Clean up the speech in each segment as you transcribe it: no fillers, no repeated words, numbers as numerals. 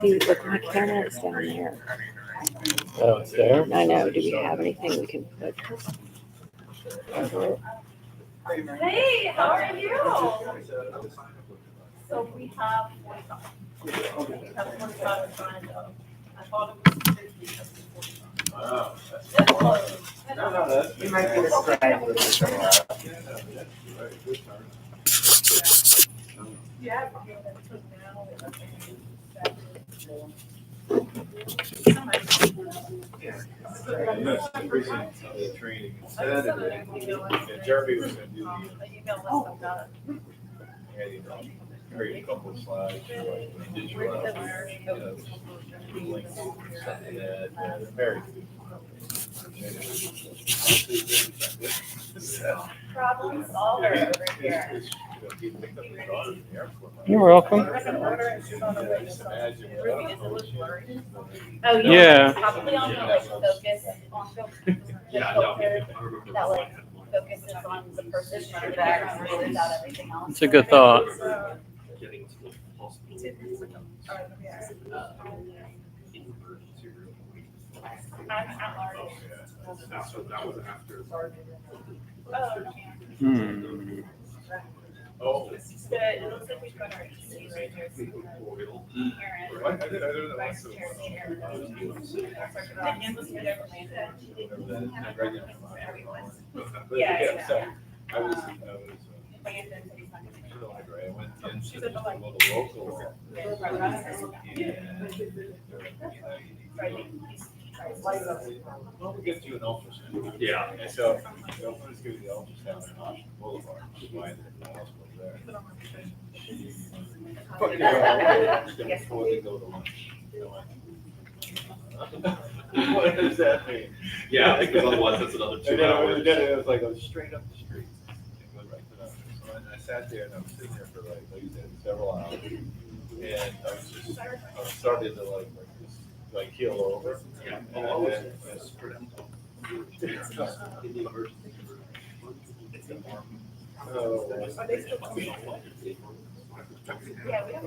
See, look, my camera's down there. Oh, it's there? I know. Do we have anything we can put over it? Hey, how are you? So we have 45. We have 45 in mind of. I thought it was 50. Wow. That's close. You might get a scribe with this. Yeah. Training Saturday. And Jeremy was gonna do the, create a couple of slides, digital, links, stuff like that, very good. Problem solver over here. You're welcome. Oh, Yeah. Probably on the like focus on the filter that like focuses on the person in the background without everything else. It's a good thought. I'm at large. Hmm. Oh. But it looks like we've got our EC right here. I did Vice Chair Mayor. The handles for their plan. Yeah. I was, Brandon said he's not gonna to the library, I went into She's the at the library. local. Well, we get you an ultrasound. Yeah. And so, they'll put us through the ultrasound in Ocean Boulevard, which is why the hospital there. But, before they go to lunch. What does that mean? Yeah, because otherwise that's another And 2 then hours. it was like, straight up the street. And go right to the, so I sat there and I was sitting there for like you said, several hours. And I was just, I started to like keel over. Yeah. And then, oh. Are they still coming? Yeah, we have.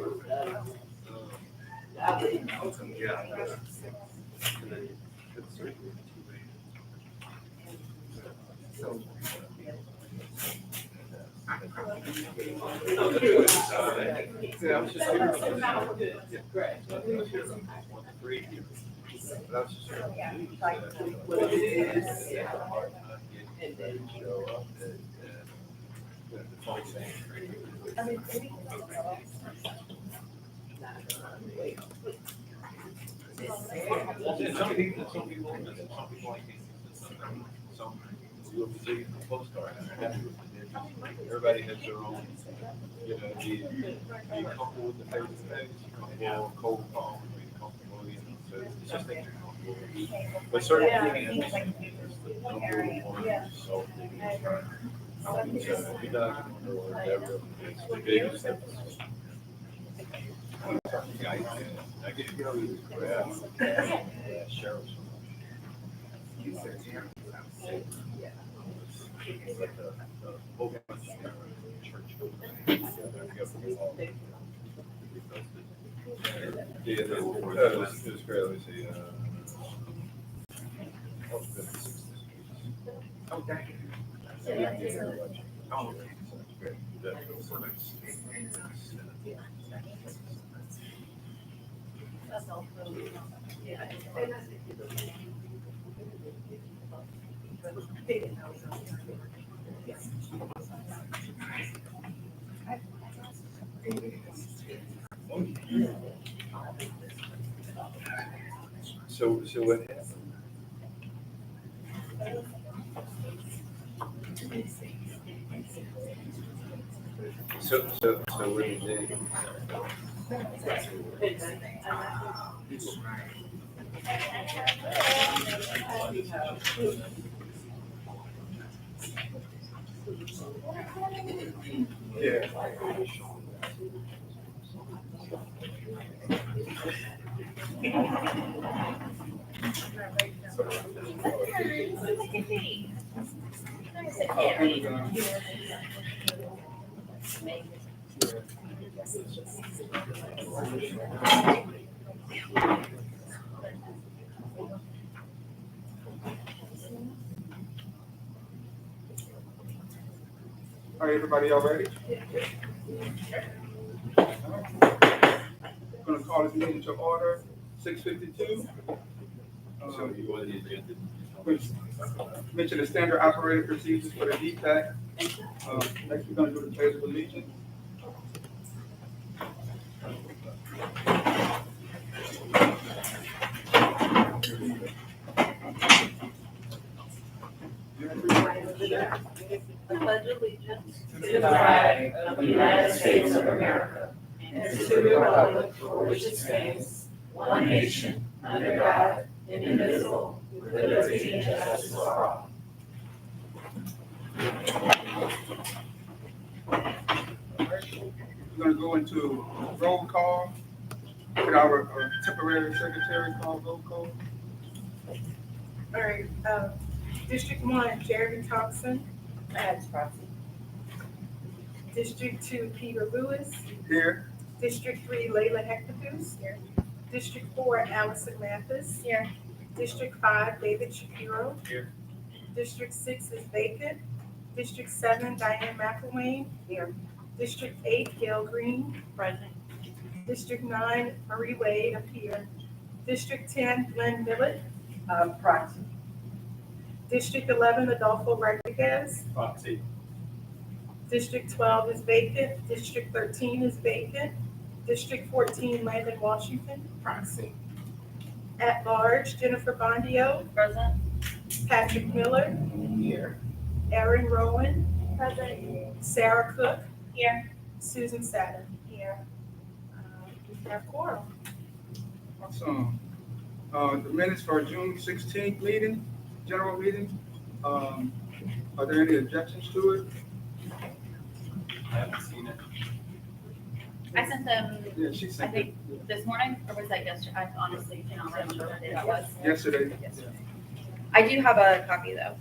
Yeah, I was just here. But I was just here. Yeah. What it is. And then show up and, the phone saying. I mean, maybe. Some people like it. Some will be taking the postcard and they're happy with it. Everybody has their own, be comfortable with the face to face, comfortable cold call, be comfortable, so it's just that you're comfortable. But certain things, don't do it more so. If you're not, or whatever, it's the biggest difference. I get to go use grab. Cheryl's. Yeah, it was great. Let me see. Okay. Oh, okay. Great. That's all. Yeah. So what happened? So what did they? Yeah. All right, everybody, all ready? Going to call this meeting to order, 6:52. So you want the agenda? Mention the standard operating procedures for the DPEC. Next, we're going to do the pledge of allegiance. I pledge allegiance to the flag of the United States of America and to the republic for which it stands, one nation, under God, indivisible, with liberty and justice for all. We're going to go into roll call. Could our temporary secretary call roll call? All right, District 1, Jeremy Thompson. That's proxy. District 2, Peter Lewis. Here. District 3, Layla Hector-Deuce. Here. District 4, Allison Mathis. Here. District 5, David Shapiro. Here. District 6 is vacant. District 7, Diane McElwain. Here. District 8, Gail Green. Present. District 9, Marie Wade. Here. District 10, Glenn Millett. Proxy. District 11, Adolfo Rodriguez. Proxy. District 12 is vacant. District 13 is vacant. District 14, Landon Washington. Proxy. At large, Jennifer Bondio, Present. Patrick Miller, Here. Aaron Rowan, Present. Sarah Cook, Here. Susan Satter. Here. We have quorum. Awesome. The minutes for June 16th meeting, general meeting. Are there any objections to it? I haven't seen it. I sent them Yeah, she sent I think this morning, or was that yesterday? I honestly cannot remember what day that was. yesterday. I do have a copy though.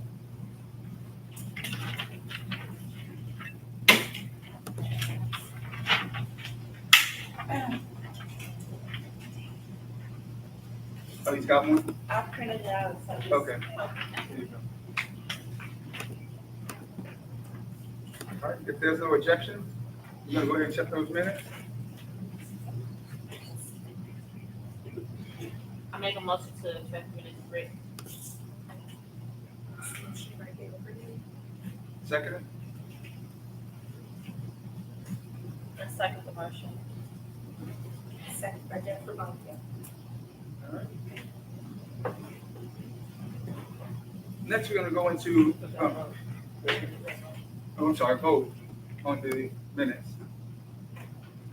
Oh, he's got one? I printed it out. So just- Okay. Here you go. All right, if there's no objection, we're gonna go ahead and accept those minutes. I make a motion to accept minutes read. Second, I second the motion. Second by Jennifer Bondio. all right. Next, we're gonna go into, I'm sorry, vote on the minutes.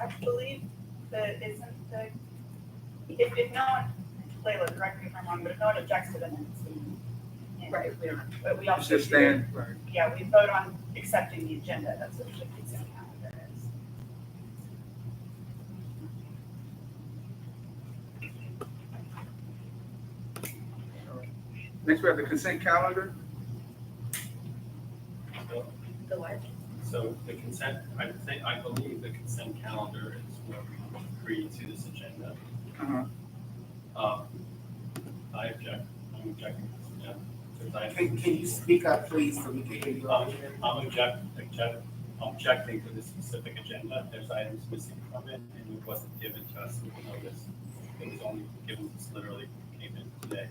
I believe that isn't the, if no one, Layla, correct me if I'm wrong, but if no one objects to the minutes, then. Right, we don't, but we It's also. just stand, right. Yeah, we vote on accepting the agenda, that's what the consent calendar is. Next, we have the consent calendar. The what? So the consent, I believe the consent calendar is what we agreed to this agenda. Uh-huh. I object, I'm objecting to this agenda. Because I Can you speak up, please, so we can hear you all? I'm objecting to this specific agenda. There's items missing from it, and it wasn't given to us with notice. It was only given, this literally came in today.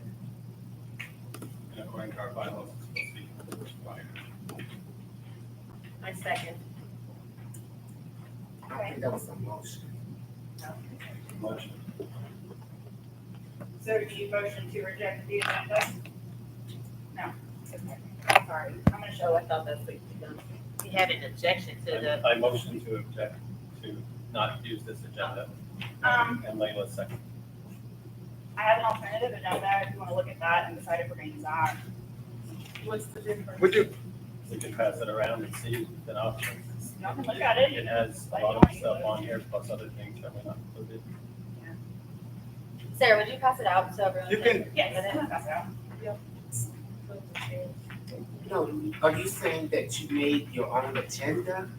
And according to our bylaws, it's supposed to be prior. I second. I think that was a motion. Motion. So do you motion to reject the agenda? No. Okay. Sorry, I'm gonna show, I thought that's what you done. We had an objection to the, I motion to object to not use this agenda, and Layla second. I have an alternative agenda, if you wanna look at that and decide if we're gonna use that. What's the difference? Would you, We can pass it around and see the options. Y'all can look at it. It has a lot of stuff on here, plus other things that were not included. Sarah, would you pass it out so everyone? You can- Yes, pass it out. No, are you saying that you made your own agenda?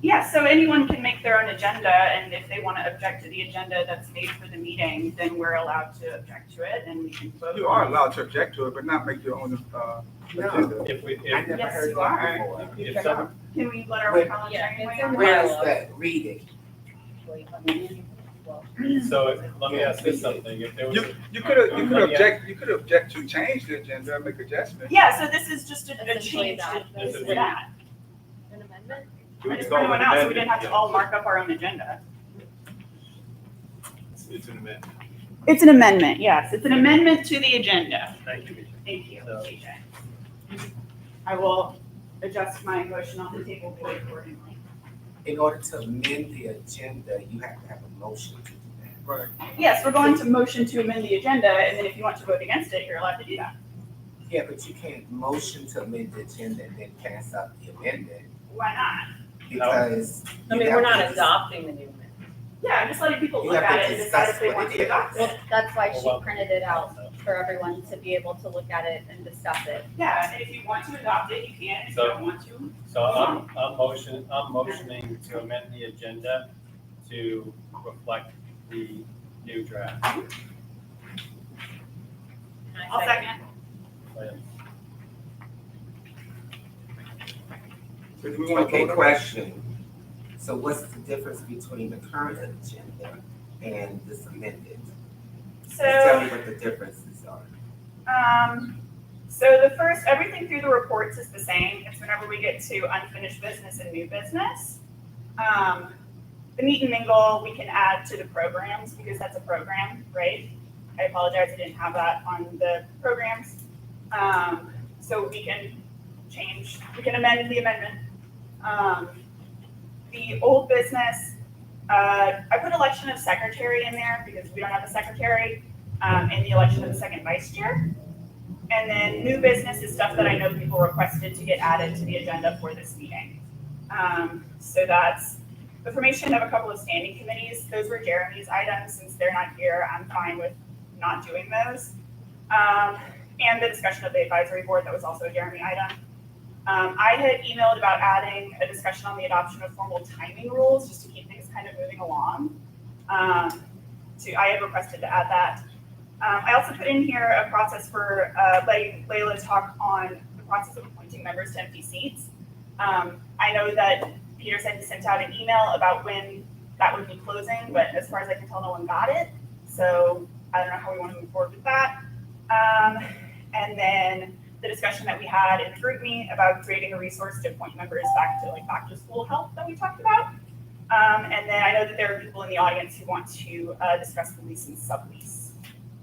Yeah, so anyone can make their own agenda, and if they want to object to the agenda that's made for the meeting, then we're allowed to object to it, and we can vote. you are allowed to object to it, but not make your own, No, agenda. If we, I if, never Yes, heard you are. that before. if someone, Can we let our Wait. parliamentarian weigh on Where's that? the reading? So let me ask this something, if there was. You could object to change the agenda and make adjustments. Yeah, so this is just a Essentially change that. to Is it that. An amendment? I just want to announce, so we didn't have to all mark up our own agenda. It's an amendment. It's an amendment, yes. It's an amendment to the agenda. Thank you. Thank you, So- TJ. I will adjust my motion on the table accordingly. In order to amend the agenda, you have to have a motion to do that. Right. Yes, we're going to motion to amend the agenda, and then if you want to vote against it, you're allowed to do that. Yeah, but you can't motion to amend the agenda and then pass out the amendment Why not? because. I you mean, have we're to not dis- adopting the new amendment. Yeah, I'm just letting people You look have to at it and decide discuss if they what want it to is. adopt Well, it. that's why Well, she printed it out for everyone to be able to look at it and discuss it. Yeah, and if you want to adopt it, you can. If you So- don't want to, So I'm motioning to amend the agenda to reflect the new draft. I'll second. So do we want to Okay, vote on that? question. So what's the difference between the current agenda and this amended? Just tell So, me what the differences are. so the first, everything through the reports is the same. It's whenever we get to unfinished business and new business. The meet and mingle, we can add to the programs because that's a program, right? I apologize, I didn't have that on the programs. So we can amend the amendment. The old business, I put election of secretary in there because we don't have a secretary, and the election of the second vice chair. And then new business is stuff that I know people requested to get added to the agenda for this meeting. So that's the formation of a couple of standing committees. Those were Jeremy's items. Since they're not here, I'm fine with not doing those. And the discussion of the advisory board, that was also a Jeremy item. I had emailed about adding a discussion on the adoption of formal timing rules, just to keep things kind of moving along. I had requested to add that. I also put in here a process for letting Layla talk on the process of appointing members to empty seats. I know that Peter said he sent out an email about when that would be closing, but as far as I can tell, no one got it. So I don't know how we want to move forward with that. And then the discussion that we had in the group meet about creating a resource to appoint members back to school help that we talked about. And then I know that there are people in the audience who want to discuss the lease and sublease.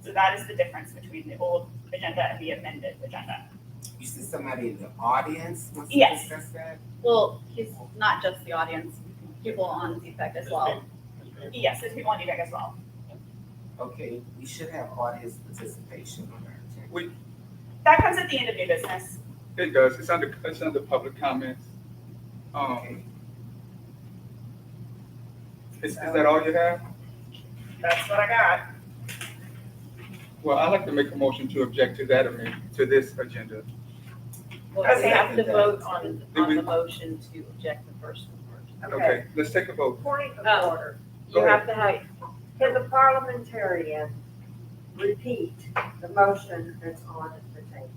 So that is the difference between the old agenda and the amended agenda. You said somebody in the audience wants to Yes. discuss that? Well, he's not just the audience, people on DPEC as well. Yes, there's people on DPEC as well. Okay, we should have audience participation on our agenda. That comes at the end of new business. It does. It's under public comments. Okay. Is that all you have? That's what I got. Well, I'd like to make a motion to object to that amendment, to this agenda. Well, we Okay. have to vote on we- the motion to object the first one first. Okay, let's take a vote. Point Oh. of order. Go You ahead. have to have, Can the parliamentarian repeat the motion that's on the table?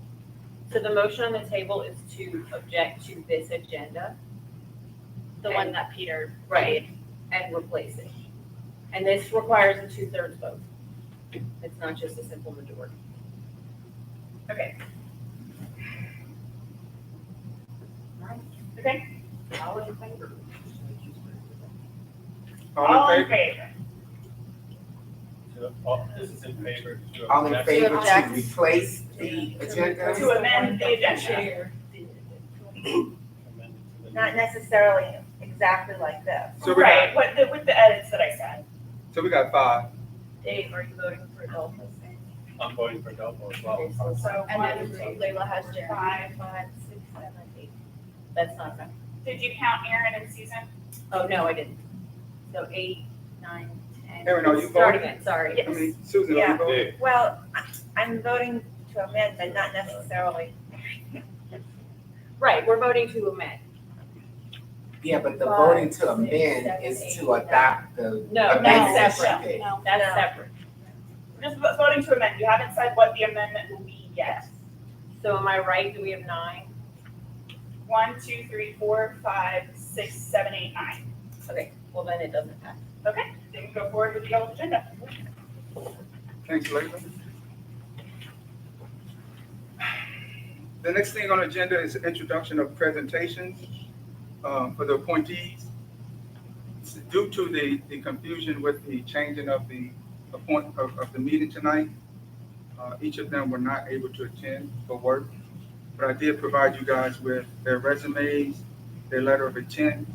so the motion on the table is to object to this agenda. The one that Peter Right. And replace it. And this requires a 2/3 vote. It's not just a simple majority. Okay. Okay, All in favor? all in favor? This is in favor. to All in object- favor to object. replace the agenda? To amend the agenda. Share. amend it to the- Not necessarily exactly like this. So we Right, got, with the edits that I said. so we got 5. Dave, are you voting for Adolphus? I'm voting for Delpo as well. So And then 1, 2, Layla has Jeremy. 5. 5, 6, 7, 8. That's not that. Did you count Aaron and Susan? Oh, no, I didn't. So 8, 9, 10. Aaron, are you Starting voting? it, sorry. I mean, Susan, are Yeah. you voting? Well, I'm voting to amend, but not necessarily. Right, we're voting to amend. Yeah, but the 5, voting to 6, amend 7, is 8, to adopt the. No, amendment that's that separate. she did. No. That's No. separate. We're just voting to amend. You haven't said what the amendment will be yet. So am I right? Do we have 9? 1, 2, 3, 4, 5, 6, 7, 8, 9. Okay, well then it doesn't pass. Okay, then we go forward with the old agenda. Thanks, Layla. The next thing on the agenda is introduction of presentations for the appointees. Due to the confusion with the changing of the of the meeting tonight, each of them were not able to attend for work. But I did provide you guys with their resumes, their letter of intent.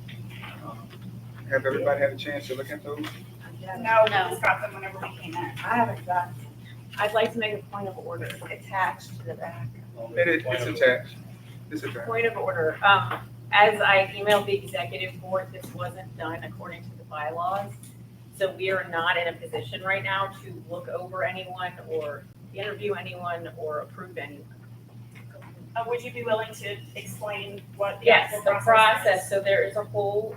Have everybody had a chance to look at those? No, we just got them whenever we came in. I haven't got I'd like to make a point of order. attached to the back. It's attached. It's attached. Point of order. As I emailed the executive board, this wasn't done according to the bylaws. So we are not in a position right now to look over anyone or interview anyone or approve anyone. Would you be willing to explain what the Yes, actual the process process, is? so there is a whole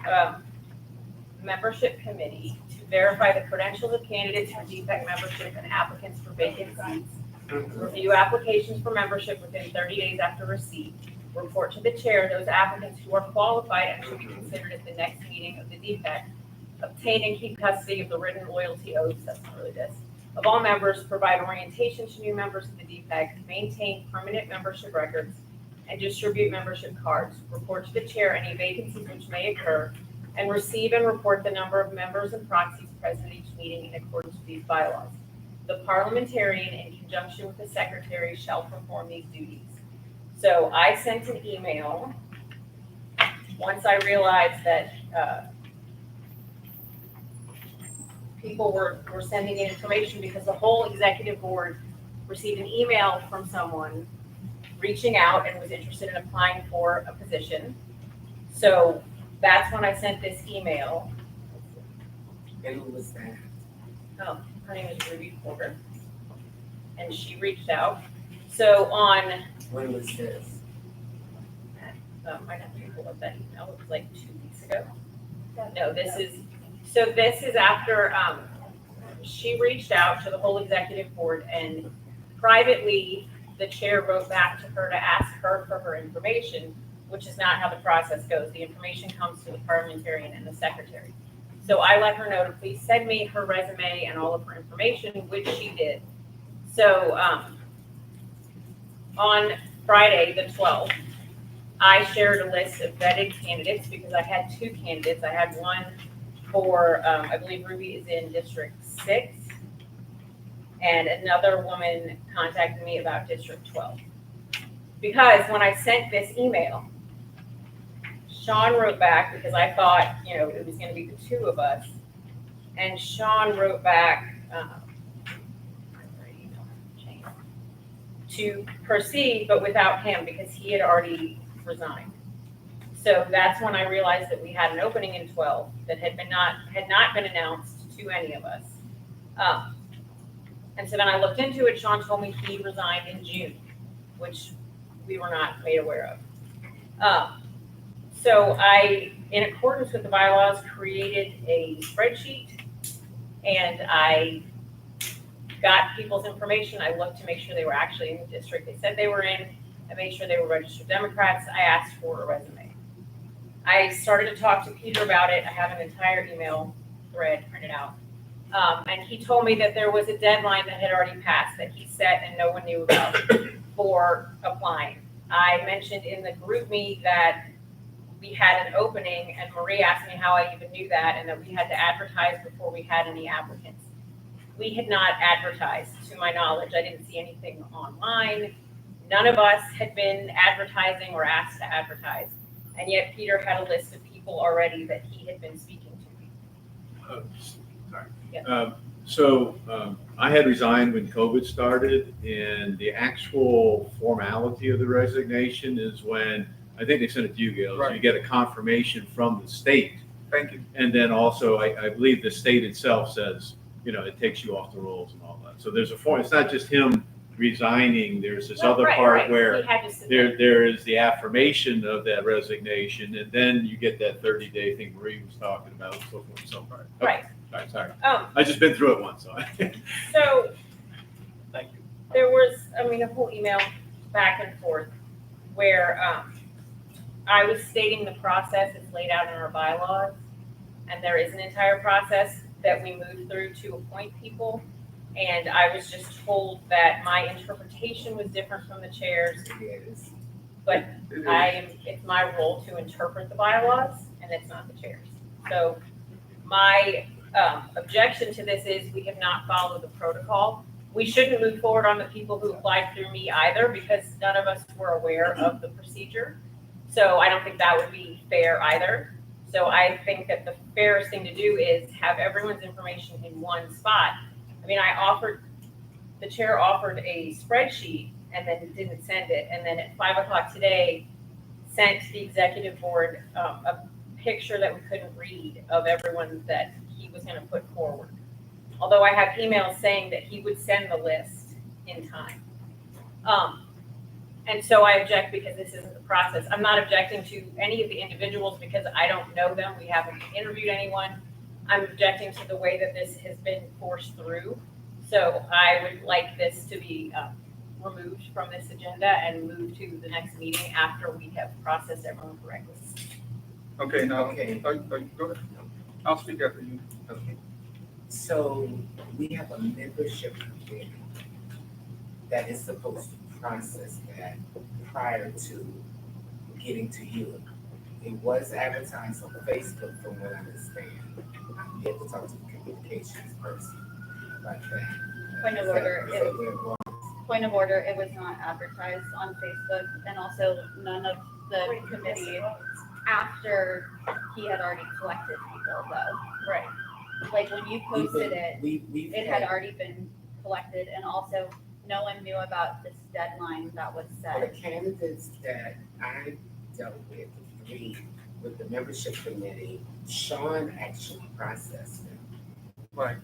membership committee to verify the credentials of candidates for DPEC membership and applicants for vacant seats. Review applications for membership within 30 days after receipt. Report to the chair those applicants who are qualified and should be considered at the next meeting of the DPEC. Obtain and keep custody of the written loyalty oaths, that's not really this, of all members, provide orientation to new members of the DPEC, maintain permanent membership records, and distribute membership cards. Report to the chair any vacancies which may occur, and receive and report the number of members and proxies present at each meeting in accordance with these bylaws. The parliamentarian, in conjunction with the secretary, shall perform these duties. So I sent an email once I realized that people were sending in information because the whole executive board received an email from someone reaching out and was interested in applying for a position. So that's when I sent this email. And who was that? Oh, her name is Ruby Porter. And she reached out. So on, When was this? might have to pull up that email, it was like 2 weeks ago. No, this is after, she reached out to the whole executive board and privately, the chair wrote back to her to ask her for her information, which is not how the process goes. The information comes to the parliamentarian and the secretary. So I let her know to please send me her resume and all of her information, which she did. So on Friday, the 12th, I shared a list of vetted candidates because I had 2 candidates. I had one for, I believe Ruby is in District 6, and another woman contacted me about District 12. Because when I sent this email, Sean wrote back because I thought, it was going to be the 2 of us, and Sean wrote back to proceed, but without him because he had already resigned. So that's when I realized that we had an opening in 12 that had not been announced to any of us. And so then I looked into it. Sean told me he resigned in June, which we were not made aware of. So I, in accordance with the bylaws, created a spreadsheet and I got people's information. I looked to make sure they were actually in the district they said they were in. I made sure they were registered Democrats. I asked for a resume. I started to talk to Peter about it. I have an entire email thread printed out. And he told me that there was a deadline that had already passed that he set and no one knew about for applying. I mentioned in the group meet that we had an opening and Marie asked me how I even knew that and that we had to advertise before we had any applicants. We had not advertised to my knowledge. I didn't see anything online. None of us had been advertising or asked to advertise. And yet Peter had a list of people already that he had been speaking to. Sorry. Yeah. I had resigned when COVID started, and the actual formality of the resignation is when, I think they sent it to you, Gail, so you Right. get a confirmation from the state. Thank you. And then also, I believe the state itself says, it takes you off the rolls and all that. So there's a form, it's not just him resigning, there's this No, other right, part right. where He had to submit. there is the affirmation of that resignation, and then you get that 30-day thing Marie was talking about, and so forth and so on. Right. All right, sorry. I I just been through it once, so. So Thank you. there was, a whole email back and forth where I was stating the process is laid out in our bylaws, and there is an entire process that we move through to appoint people. And I was just told that my interpretation was different from the chair's, but it's my role to interpret the bylaws, and it's not the chair's. So my objection to this is we have not followed the protocol. We shouldn't move forward on the people who applied through me either, because none of us were aware of the procedure. So I don't think that would be fair either. So I think that the fairest thing to do is have everyone's information in one spot. I mean, the chair offered a spreadsheet and then didn't send it. And then at 5 o'clock today, sent the executive board a picture that we couldn't read of everyone that he was gonna put forward. Although I have emails saying that he would send the list in time. And so I object because this isn't the process. I'm not objecting to any of the individuals because I don't know them. We haven't interviewed anyone. I'm objecting to the way that this has been forced through. So I would like this to be removed from this agenda and moved to the next meeting after we have processed everyone correctly. Okay, now, Okay. go ahead. I'll speak after you. Okay. So we have a membership committee that is supposed to process that prior to getting to you. It was advertised on Facebook from what I understand. I'm here to talk to the communications person about that. Point of order, Is that where it was? Point of order, it was not advertised on Facebook, and also none of the committee after he had already collected people though. Right. Like when you posted it, We've it had already been collected, and also no one knew about this deadline that was For the set. candidates that I dealt with the membership committee, Sean actually processed them. Right.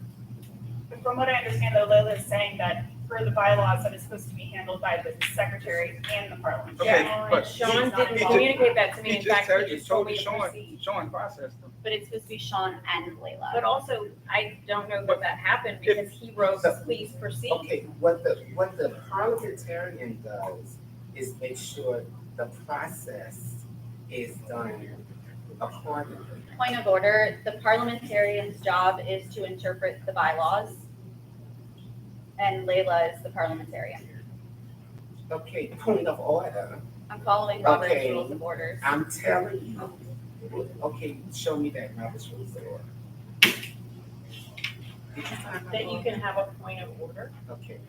From what I understand, though, Lola is saying that for the bylaws, that is supposed to be handled by the secretary and the parliament. Okay, Yeah, but Sean he didn't just- communicate that to me. He In just fact, told he you, just told me to Sean, proceed. Sean processed them. But it's supposed to be Sean and Layla. But also, I don't know that that happened because he wrote, please proceed. Okay, what the parliamentarian does is make sure the process is done accordingly. Point of order, the parliamentarian's job is to interpret the bylaws, and Layla is the parliamentarian. Okay, point of order, I'm following Robert's Okay. rules of orders. I'm telling you. Okay, show me that Robert's rules of order. Did you find my That you book? can have a point of order. Okay.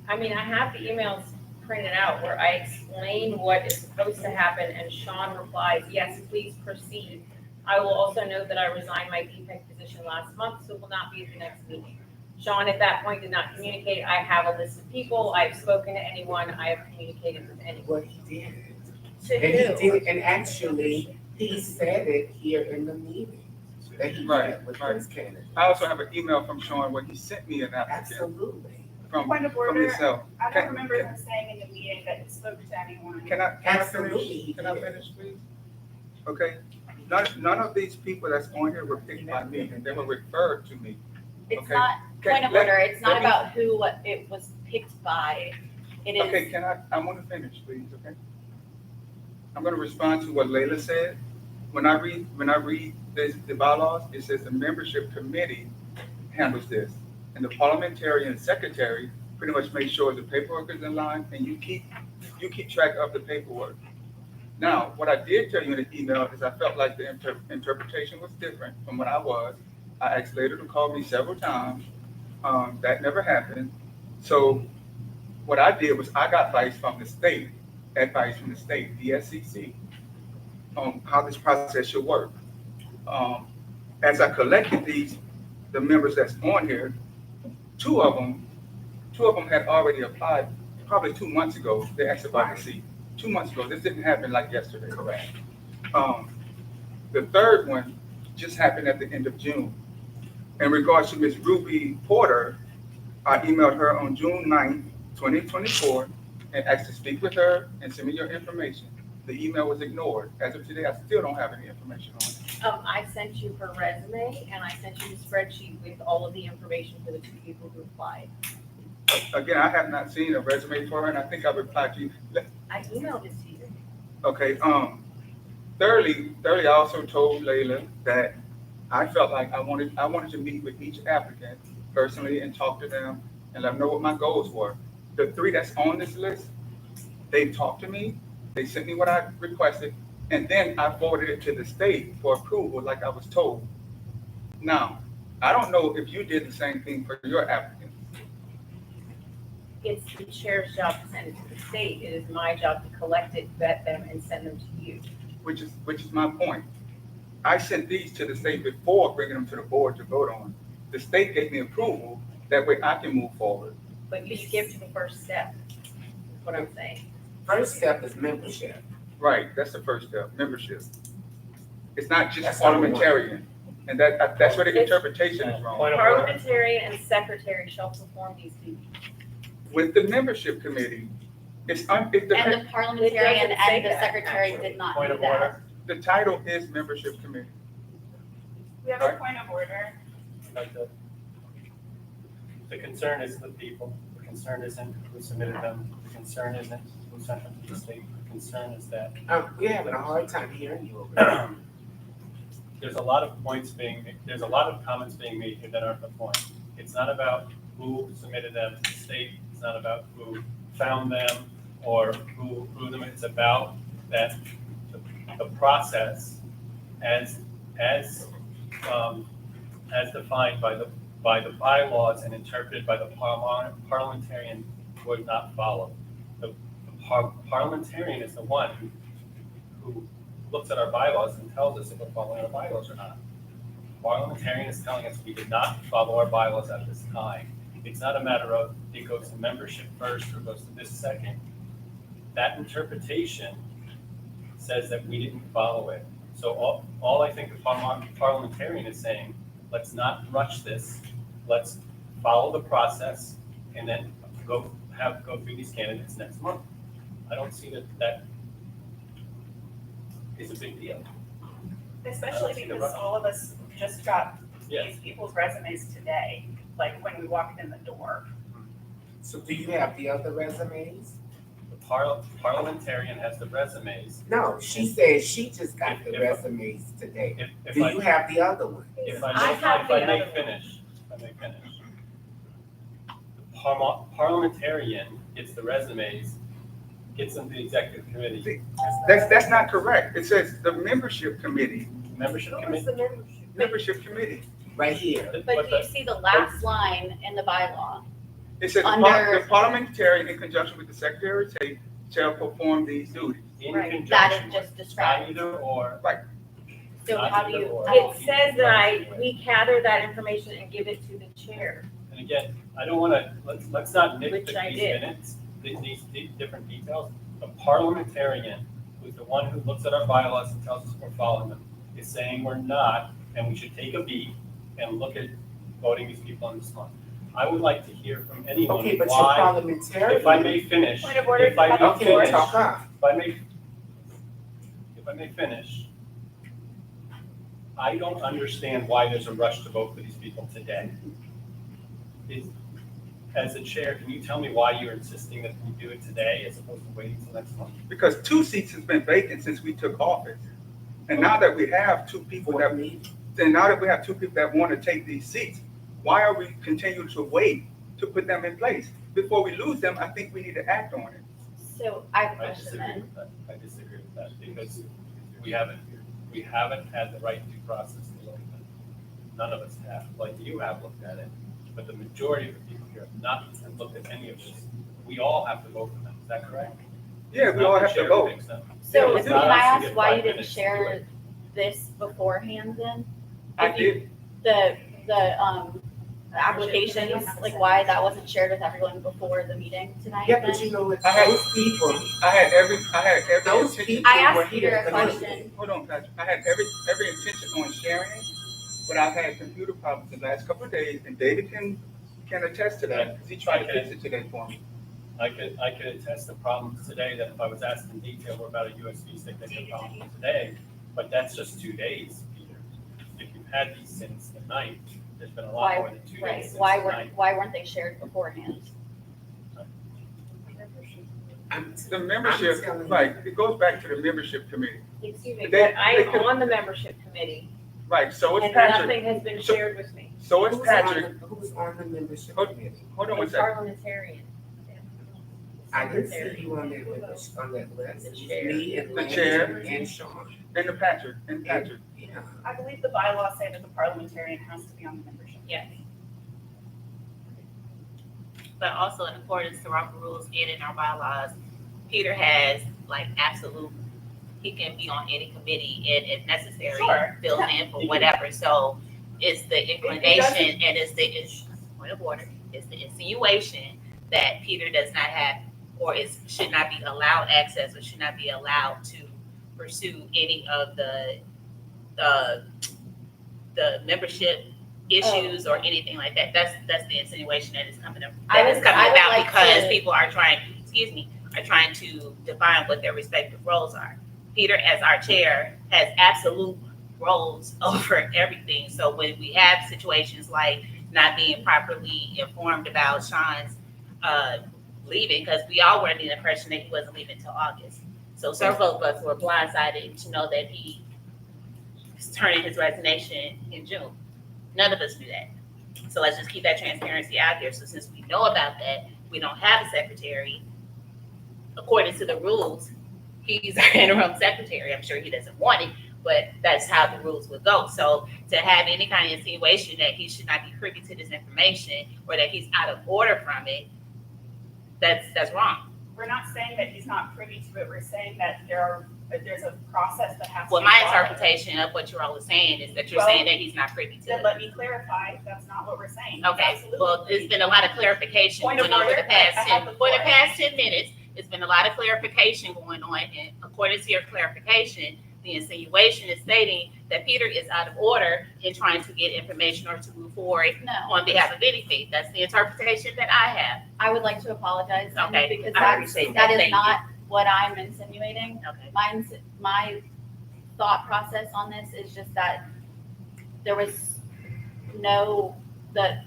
I mean, I have the emails printed out where I explain what is supposed to happen and Sean replies, yes, please proceed. I will also note that I resigned my DPEC position last month, so will not be at the next meeting. Sean at that point did not communicate. I have a list of people. I've spoken to anyone. I have communicated with anyone. What he did. To And he who? did, and actually, he said it here in the meeting, that he Right, met with right. those candidates. I also have an email from Sean where he sent me an applicant Absolutely. from Point of from order, yourself. I Can- don't remember him saying in the meeting that he spoke to anyone. Can I Absolutely, finish? he Can I did. finish, please? Okay, none of these people that's on here were picked by me, and they were referred to me. It's Okay. not, Okay, point of let- order, it's not let me- about who, what it was picked by. It Okay, is, I want to finish, please, okay? I'm gonna respond to what Layla said. When I read the bylaws, it says the membership committee handles this. And the parliamentarian secretary pretty much makes sure the paperwork is in line and you keep track of the paperwork. Now, what I did tell you in the email is I felt like the interpretation was different from what I was. I asked Layla to call me several times. That never happened. So what I did was I got advice from the state, the SEC, on how this process should work. As I collected the members that's on here, two of them had already applied probably 2 months ago. They asked about the seat 2 months ago. This didn't happen like yesterday. Correct. The third one just happened at the end of June. In regards to Ms. Ruby Porter, I emailed her on June 9th, 2024, and asked to speak with her and send me your information. The email was ignored. As of today, I still don't have any information on it. I sent you her resume and I sent you the spreadsheet with all of the information for the two people who applied. Again, I have not seen a resume for her, and I think I replied to you. I emailed it to you. Okay, thirdly, I also told Layla that I felt like I wanted to meet with each applicant personally and talk to them and let them know what my goals were. The three that's on this list, they talked to me, they sent me what I requested, and then I forwarded it to the state for approval like I was told. Now, I don't know if you did the same thing for your applicants. It's the chair's job to send it to the state. It is my job to collect it, vet them, and send them to you. Which is my point. I sent these to the state before bringing them to the board to vote on. The state gave me approval, that way I can move forward. But you skipped the first step, is what I'm saying. First step is membership. Right, that's the first step, membership. It's not just That's number one. parliamentarian, and that's where the interpretation is wrong. Point of order. Parliamentarian and secretary shall perform these duties. With the membership committee, if the, And the parliamentarian It doesn't say and the that, secretary actually. did not Point do of that. order. the title is membership committee. We have a point of order. Like the concern isn't the people, the concern isn't who submitted them, the concern isn't who sent them to the state, the concern is that We're having a hard time hearing you over there. there's a lot of there's a lot of comments being made here that aren't the point. It's not about who submitted them to the state, it's not about who found them or who approved them, it's about that the process as defined by the bylaws and interpreted by the parliamentarian was not followed. The parliamentarian is the one who looks at our bylaws and tells us if we're following our bylaws or not. Parliamentarian is telling us we did not follow our bylaws at this time. It's not a matter of it goes to membership first or goes to this second. That interpretation says that we didn't follow it. So all I think the parliamentarian is saying, let's not rush this. Let's follow the process and then go through these candidates next month. I don't see that is a big deal. Especially because all of us just got Yes. these people's resumes today, like when we walked in the door. So do you have the other resumes? The parliamentarian has the resumes. No, she said she just got the If- resumes today. If Do I you have the other one? If I I have the may other finish, The parliamentarian gets the resumes, gets them to the executive committee. That's not correct. It says the membership committee, Membership committee. membership committee. Right here. But do you see the last line in the bylaw? It says Under- the parliamentarian in conjunction with the secretary of state shall perform these duties. In That conjunction is with, just not described. either or. So not how do either you? or. It says that we gather that information and give it to the chair. And again, I don't wanna, let's not Which nitpick I these did. minutes, these different details. The parliamentarian, who's the one who looks at our bylaws and tells us we're following them, is saying we're not, and we should take a beat and look at voting these people on this month. I would like to hear from anyone Okay, but you're why, parliamentarian. if I may finish, Point of order, if I may Okay, finish, talk on. if I may finish, I don't understand why there's a rush to vote for these people today. As a chair, can you tell me why you're insisting that we do it today as opposed to waiting till next month? Because 2 seats has been vacant since we took office. And now that we have two people that want to take these seats, why are we continuing to wait to put them in place? Before we lose them, I think we need to act on it. So I have a I question disagree then. with that. I disagree with that because we haven't had the right due process to look at it. None of us have, like you have looked at it, but the majority of the people here have not looked at any of this. We all have to vote for them, is that correct? Yeah, we all have to vote. So It's can not I us to ask get why 5 you didn't minutes to do share it. this beforehand then? I If you- did. The applications, like why that wasn't shared with everyone before the meeting tonight? Yeah, then? but you know what, I had- those people, I had every those intention. people I were asked Peter here. a question. Hold on, Patrick. I had every intention on sharing it, but I've had computer problems the last couple of days, and David can attest to that, because he tried to fix it today for me. I could attest the problems today that if I was asked in detail were about a USB stick, they could problem today, but that's just 2 days, Peter. If you've had these since the 9th, there's been a lot more than 2 days Right, since why the 9th. why weren't they shared beforehand? The membership, right, it goes back to the membership committee. Excuse me, They- but I they am could- on the membership committee, Right, so it's and Patrick, nothing has been shared with me. so it's Patrick. Who's on the membership Hold- committee? Hold on one A second. parliamentarian. I didn't see you on that list, The It's chair. me and The Lance chair. and Sean. And the Patrick, and Patrick. Yeah. I believe the bylaws say that the parliamentarian has to be on the membership. Yes. But also in accordance to Robert rules and in our bylaws, Peter has like absolute, he can be on any committee and if necessary, Sure. fill in for whatever. So it's the inclination and it's point of order, it's the insinuation that Peter does not have or should not be allowed access or should not be allowed to pursue any of the membership issues or anything like that. That's the insinuation that is coming up. I That is would coming about like because to- people are trying to define what their respective roles are. Peter, as our chair, has absolute roles over everything. So when we have situations like not being properly informed about Sean's leaving, because we all were under the impression that he wasn't leaving until August. So several of us were blindsided to know that he was turning his resignation in June. None of us knew that. So let's just keep that transparency out there. So since we know about that, we don't have a secretary. According to the rules, he's our interim secretary. I'm sure he doesn't want it, but that's how the rules would go. So to have any kind of insinuation that he should not be privy to this information or that he's out of order from it, that's wrong. We're not saying that he's not privy to it, we're saying that there's a process that has to Well, be my followed. interpretation of what you're all saying is that you're Well, saying that he's not privy to Then it. let me clarify, that's not what we're saying. Okay, Absolutely. well, it's been a lot of clarification Point of going on for order, the past I have the floor. 10 minutes. It's been a lot of clarification going on, and according to your clarification, the insinuation is stating that Peter is out of order in trying to get information or to move forward No, on behalf of anything. That's the interpretation that I have. I would like to apologize then, Okay, because I that appreciate that that. is Thank you. not what I'm insinuating. Okay. My thought process on this is just that there was the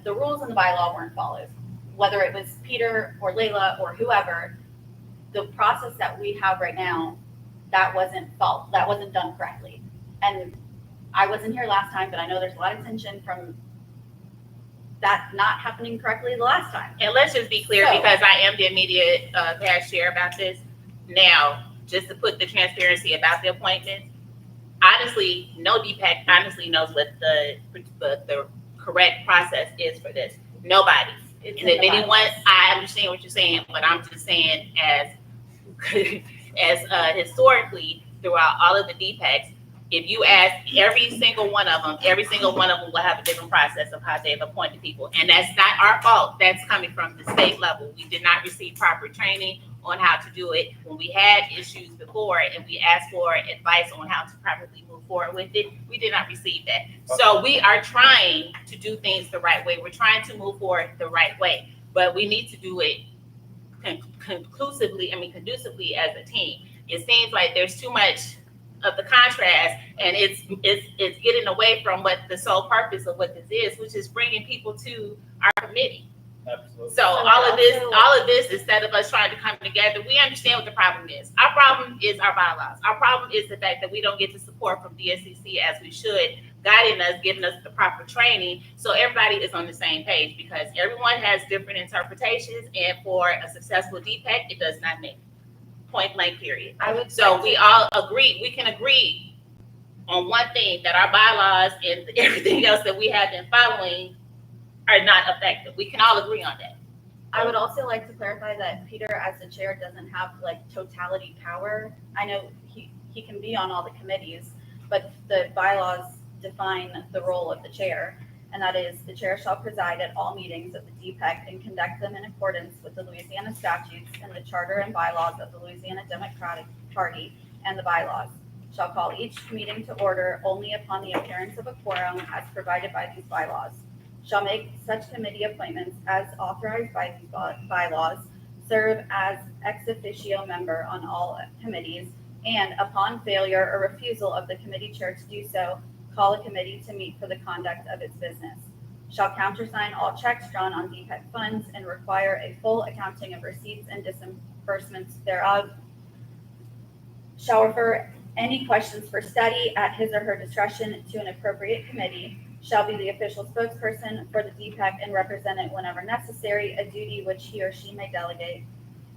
rules in the bylaw weren't followed. Whether it was Peter or Layla or whoever, the process that we have right now, that wasn't done correctly. And I wasn't here last time, but I know there's a lot of tension from that not happening correctly the last time. And let's just be clear, So- because I am the immediate past chair about this. Now, just to put the transparency about the appointment, honestly, no DPEC honestly knows what the correct process is for this. Nobody. It's And in if the anyone, bylaws. I understand what you're saying, but I'm just saying as historically throughout all of the DPECs, if you ask every single one of them will have a different process of how they've appointed people. And that's not our fault. That's coming from the state level. We did not receive proper training on how to do it. When we had issues before and we asked for advice on how to properly move forward with it, we did not receive that. So we are trying to do things the right way. We're trying to move forward the right way, but we need to do it conducively as a team. It seems like there's too much of the contrast, and it's getting away from what the sole purpose of what this is, which is bringing people to our committee. Absolutely. So all of this, instead of us trying to come together, we understand what the problem is. Our problem is our bylaws. Our problem is the fact that we don't get the support from DSCC as we should, guiding us, giving us the proper training, so everybody is on the same page, because everyone has different interpretations, and for a successful DPEC, it does not make point blank period. So we all agree, we can agree on one thing, that our bylaws and everything else that we have been following are not effective. We can all agree on that. I would also like to clarify that Peter, as the chair, doesn't have like totality power. I know he can be on all the committees, but the bylaws define the role of the chair, and that is the chair shall preside at all meetings of the DPEC and conduct them in accordance with the Louisiana statutes and the charter and bylaws of the Louisiana Democratic Party and the bylaws. Shall call each meeting to order only upon the appearance of a quorum as provided by these bylaws. Shall make such committee appointments as authorized by these bylaws, serve as ex officio member on all committees, and upon failure or refusal of the committee chair to do so, call a committee to meet for the conduct of its business. Shall countersign all checks drawn on DPEC funds and require a full accounting of receipts and enforcement thereof, shall refer any questions for study at his or her discretion to an appropriate committee, shall be the official spokesperson for the DPEC and represent it whenever necessary, a duty which he or she may delegate,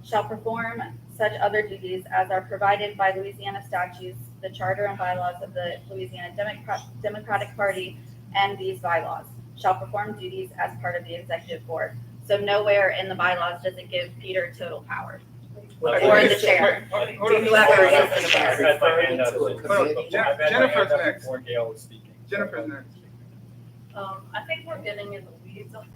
shall perform such other duties as are provided by Louisiana statutes, the charter and bylaws of the Louisiana Democratic Party, and these bylaws, shall perform duties as part of the executive board. So nowhere in the bylaws does it give Peter total power. Or the chair. Hold on. Whoever is the I've chair. had my hand up Referring to a since- committee. I've had my Jennifer's hand up next. before Gail was speaking. Jennifer's next. I think we're getting in the weeds on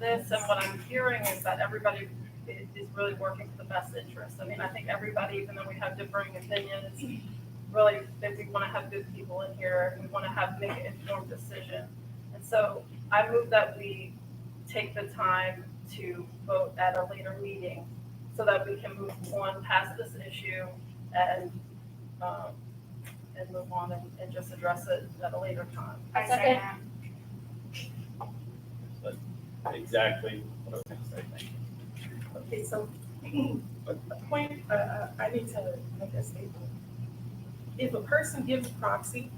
this, and what I'm hearing is that everybody is really working for the best interest. I mean, I think everybody, even though we have differing opinions, really, that we want to have good people in here, and we want to make an informed decision. And so I move that we take the time to vote at a later meeting so that we can move on past this issue and move on and just address it at a later time. I second that. Exactly what I was gonna say, thank you. Okay, so a point, I need to make a statement. If a person gives a proxy,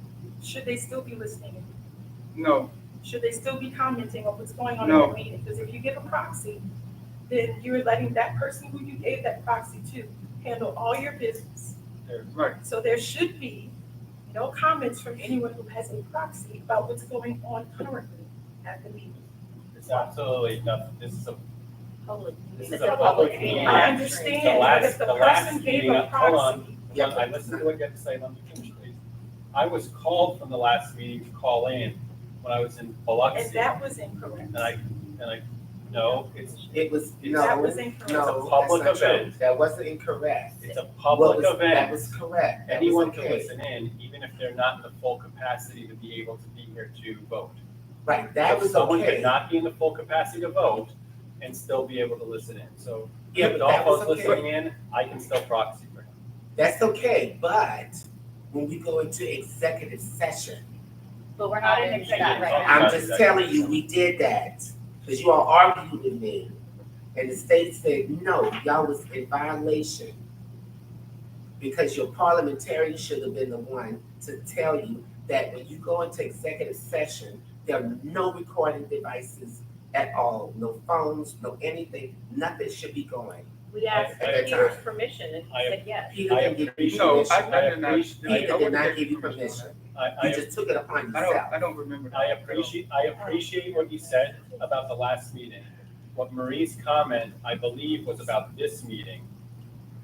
should they still be listening? No, Should they still be commenting on what's going on in No. the meeting? Because if you give a proxy, then you're letting that person who you gave that proxy to handle all your business. right. So there should be no comments from anyone who has a proxy about what's going on currently at the meeting. It's absolutely nothing, this is a It's a public meeting. I The understand, but last, if the the last person gave meeting, a hold on, proxy, Yeah. I listened to what you had to say, let me finish, please. I was called from the last meeting to call in when I was in and Biloxi, that was incorrect. and I, no, it's It was, That no, was incorrect. no, It's a that's public not true. event. That wasn't incorrect. it's a What public was- That event. was correct. That was Anyone can okay. listen in, even if they're not in the full capacity to be able to be here to vote. Right, that So was someone okay. could not be in the full capacity to vote and still be able to listen in. So Yeah, if but that was Adolfo's okay. listening in, I can still proxy for him. That's okay, but when we go into executive session, But we're not in executive right now. I'm just telling you, we did that. Because you all argued with me. And the state said, no, y'all was in violation. Because your parliamentarian should have been the one to tell you that when you go into executive session, there are no recording devices at all. No phones, no anything, nothing should be going. We asked At that Peter's time. permission and he I- said yes. Peter I didn't give you appreciate- No, permission. I did not. appreciate- Peter did wouldn't not give you on that. permission. I You just took it upon I yourself. don't remember. I appreciate what you said about the last meeting. What Marie's comment, I believe, was about this meeting.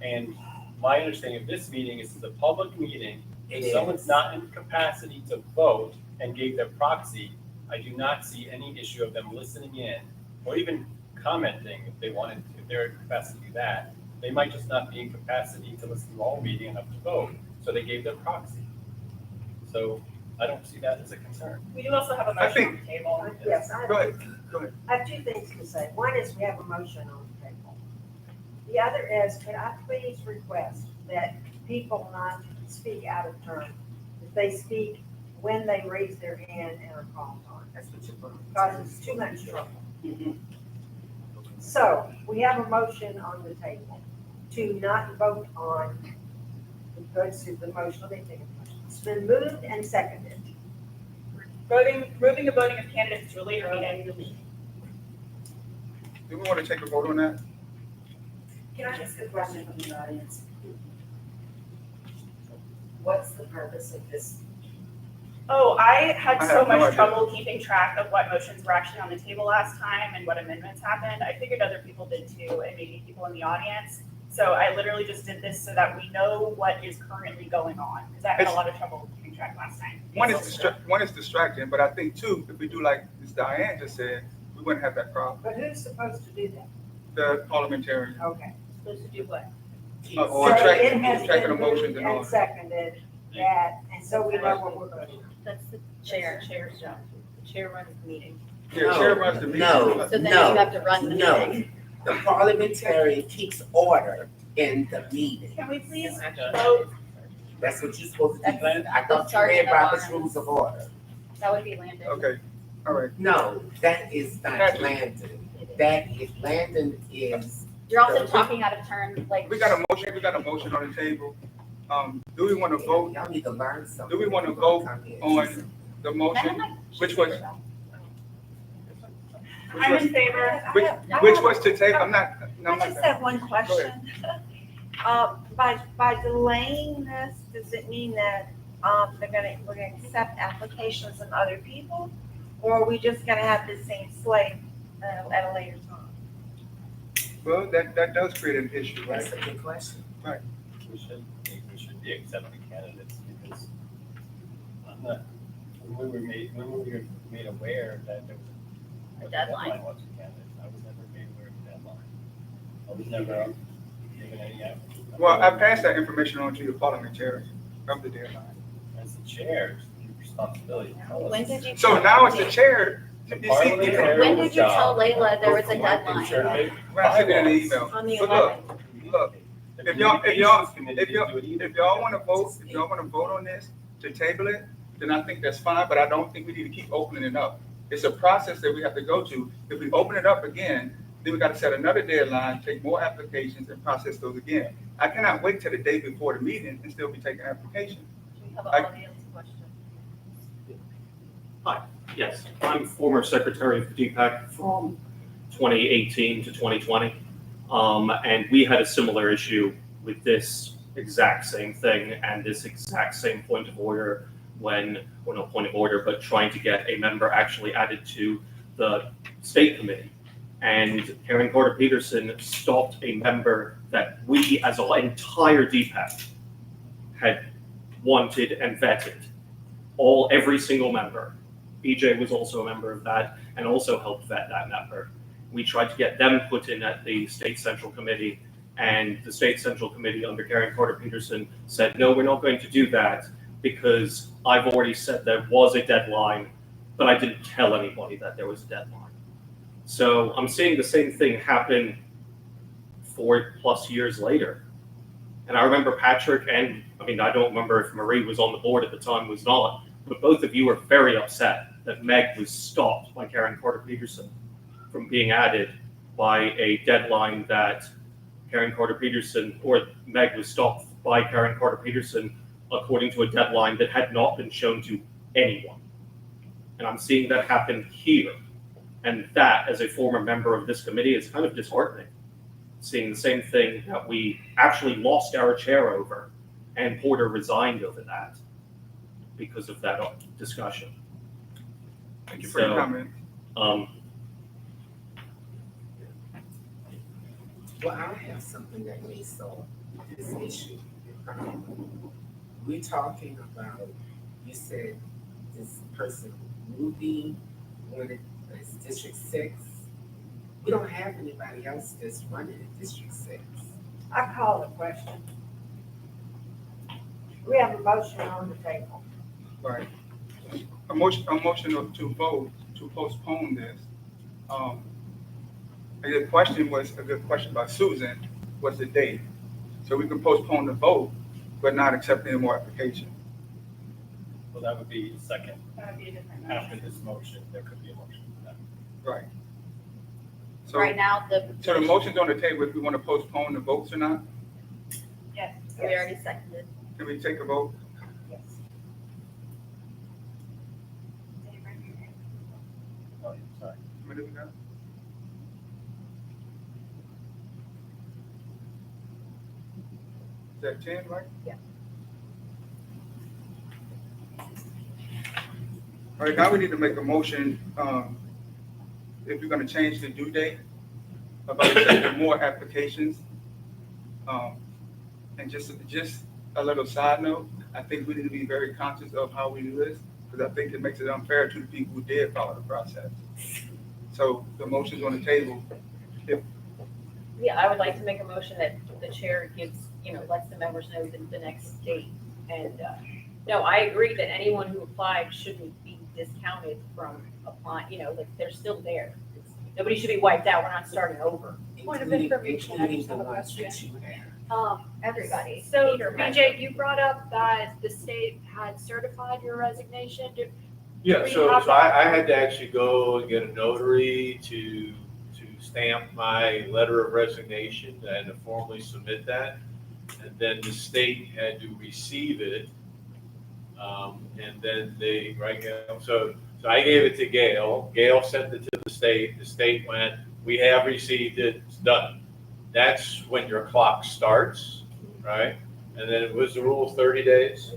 And my understanding of this meeting is it's a public meeting. It If someone's is. not in capacity to vote and gave their proxy, I do not see any issue of them listening in or even commenting if they wanted, if they're in capacity to do that. They might just not be in capacity to listen to the whole meeting enough to vote, so they gave their proxy. So I don't see that as a concern. We do also have a I motion on the table. Yes, Go ahead, go ahead. I have two things to say. One is we have a motion on the table. The other is, could I please request that people not speak out of turn? That they speak when they raise their hand and are called on. That's what you're going Because it's too much trouble. So, we have a motion on the table to not vote on, let's see, the motion, let me take a motion. It's been moved and seconded. Moving the voting of candidates to a later meeting. Do we want to take a vote on that? Can I ask a question from the audience? What's the purpose of this? Oh, I had I so have no much idea. trouble keeping track of what motions were actually on the table last time and what amendments happened. I figured other people did too, and maybe people in the audience. So I literally just did this so that we know what is currently going on, because I had a It's- lot of trouble keeping track last time. One is distracting, but I think two, if we do like Ms. Diane just said, we wouldn't have that problem. But who's supposed to do that? The parliamentarian. Okay. Supposed to do what? Or So track- it has tracking been the motions moved and all and that. seconded that, and so we know what we're voting on. That's the Chair, chair. chair's job. The chair runs the meeting. Yeah, chair runs the meeting. No. So then you No, have to run the no. meeting. The parliamentarian keeps order in the meeting. Can we please Actually, vote? That's what you're supposed to do. That's- I thought you Sergeant read Robert's of Rules of Order. That would be Landon. Okay, all right. No, that is not Patrick. Landon. That is, Landon is You're also talking out of turn, like. We got a motion on the table. Do we want to vote? Y'all need to learn something. Do we want to vote on the motion, which was, I'm in favor. which was to take, I'm not. I just have one question. By delaying this, does it mean that, we're gonna accept applications from other people? Or are we just gonna have the same slate, at a later time? Well, that does create an issue, right? That's a good question. We should be accepting candidates because I'm not, when we were made aware that there was A deadline. was for candidates, I was never made aware of the deadline. I was never given any. Well, I passed that information on to your parliamentarian of the deadline. As the chair, your responsibility. to tell us. When did you? So now it's the chair. The You see, parliamentarian When did you tell job Layla there was a to ensure deadline? that I sent it in the email. On the But 11th. look, the if y'all communications committee didn't do it either. if y'all want to vote on this to table it, then I think that's fine, but I don't think we need to keep opening it up. It's a process that we have to go to. If we open it up again, then we got to set another deadline, take more applications and process those again. I cannot wait till the day before the meeting and still be taking applications. We have an audience question. Yes, I'm former secretary of the DPEC from 2018 to 2020. And we had a similar issue with this exact same thing and this exact same point of order when, well, not point of order, but trying to get a member actually added to the state committee. And Karen Carter Peterson stopped a member that we as an entire DPEC had wanted and vetted. Every single member. BJ was also a member of that and also helped vet that member. We tried to get them put in at the State Central Committee, and the State Central Committee under Karen Carter Peterson said, no, we're not going to do that because I've already said there was a deadline, but I didn't tell anybody that there was a deadline. So I'm seeing the same thing happen 4+ years later. And I remember Patrick and, I don't remember if Marie was on the board at the time, was not, but both of you were very upset that Meg was stopped by Karen Carter Peterson from being added by a deadline that Karen Carter Peterson, or Meg was stopped by Karen Carter Peterson according to a deadline that had not been shown to anyone. And I'm seeing that happen here. And that, as a former member of this committee, is kind of disheartening. Seeing the same thing that we actually lost our chair over, and Porter resigned over that because of that discussion. Thank you for your comment. Well, I have something that may solve this issue. We're talking about, you said this person moving when it's District 6. We don't have anybody else that's running in District 6. I call the question. We have a motion on the table. Right. A motion to vote to postpone this. And the question was, a good question by Susan, was the date. So we can postpone the vote, but not accept any more applications. Well, that would be second. That would be a different After motion. this motion, there could be a motion for that. Right. So, Right now, so the motion's on the table, if we want to postpone the votes or not, Yes. we already seconded. can we take a vote? Yes. Oh, sorry. What do we got? Is that 10, right? Yeah. All right, now we need to make a motion, if you're gonna change the due date, about accepting more applications. And just a little side note, I think we need to be very conscious of how we do this, because I think it makes it unfair to the people who did follow the process. So the motion's on the table. Yeah, I would like to make a motion that the chair gives, lets the members know the next date. And, no, I agree that anyone who applied shouldn't be discounted from applying, like they're still there. Nobody should be wiped out. We're not starting over. Point of information, I Including just the have a ones question. that you have. Everybody. So, Peter had BJ, you brought up that the state had certified your resignation. Yeah, We so have- I had to actually go and get a notary to stamp my letter of resignation and to formally submit that. And then the state had to receive it. And then they, right, Gail? So I gave it to Gail. Gail sent it to the state. The state went, we have received it, it's done. That's when your clock starts, right? And then it was the rule of 30 days.